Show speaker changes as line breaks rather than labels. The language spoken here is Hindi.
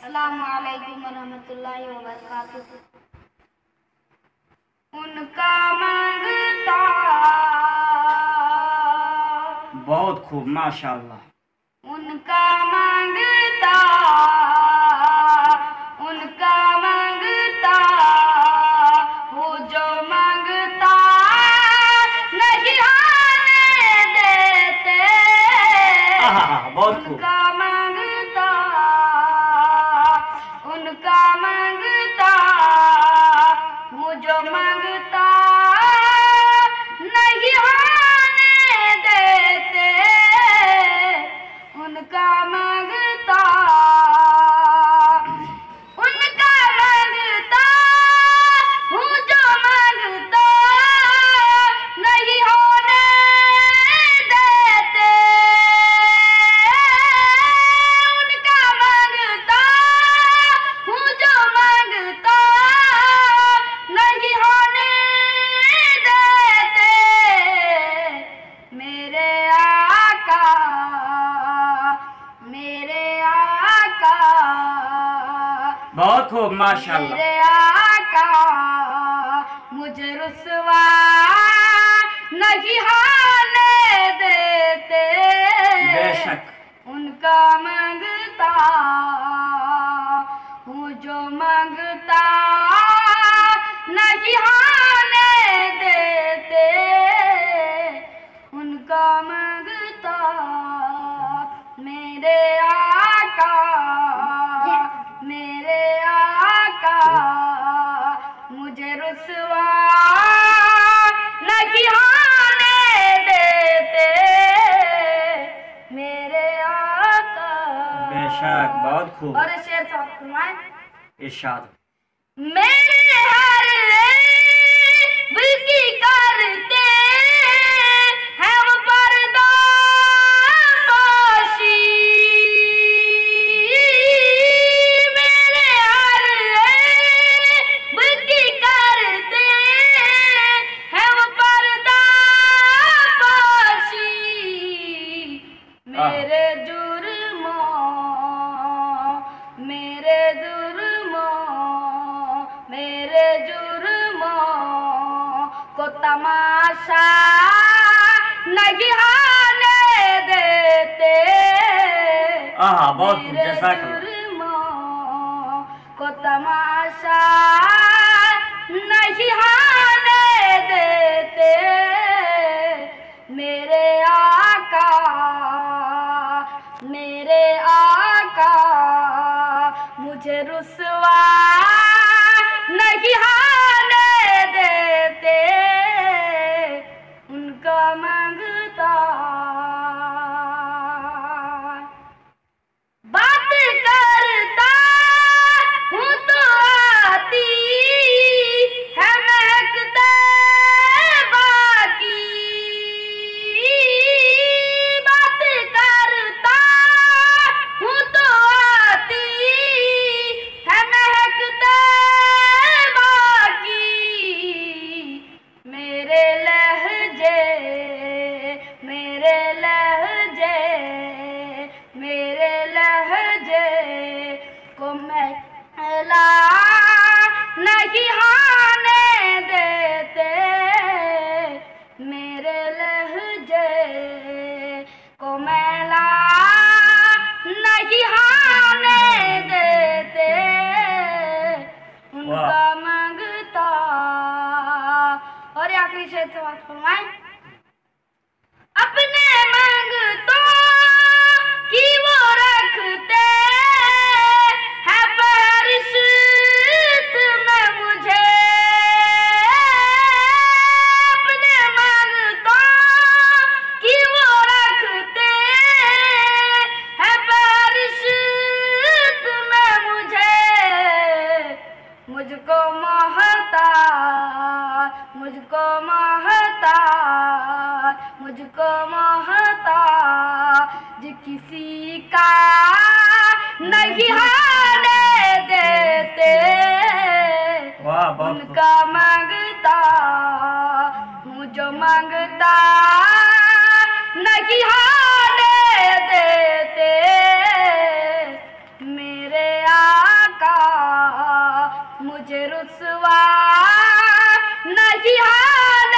अस्सलामुअलैकुम वरहमतुल्लाहि वबरकातुहू। उनका मांगता
बहुत खूब माशाअल्लाह।
उनका मांगता वो जो मांगता नहीं आने देते।
बहुत खूब।
उनका मांगता वो जो मांगता नहीं आने देते। उनका मांगता वो जो मांगता नहीं होने देते। उनका मांगता वो जो मांगता नहीं होने देते। मेरे आका
बहुत खूब माशाअल्लाह।
मेरे आका मुझे रुसवा नहीं होने देते।
बेशक।
उनका मांगता वो जो मांगता नहीं होने देते। उनका मांगता मेरे आका मुझे रुसवा नहीं होने देते। मेरे आका।
बेशक। बहुत खूब।
और शेर साहब फरमाएं।
इरशाद।
मेरे हर की करते हैं वो पर्दा पोशी। मेरे हर की करते हैं वो पर्दा पोशी। मेरे जुर्मों को तमाशा नहीं आने देते।
बहुत खूब। जज़ाकल्लाह।
को तमाशा नहीं आने देते। मेरे आका मुझे रुसवा नहीं आने देते। उनका मांगता बात करता हूँ तो आती है महकते बाकी। बात करता हूँ तो आती है महकते बाकी। मेरे लहजे को मैला नहीं आने देते। मेरे लहजे को मैला नहीं आने देते। उनका मांगता। और आखिरी शेर से बात फरमाएं। अपने मांगतों की वो रखते हैं फहरिस्त में मुझे। अपने मांगतों की वो रखते हैं फहरिस्त में मुझे। मुझको मोहताज किसी का नहीं आने देते। उनका मांगता हूँ जो मांगता नहीं आने देते। मेरे मुझे रुसवा नहीं हाल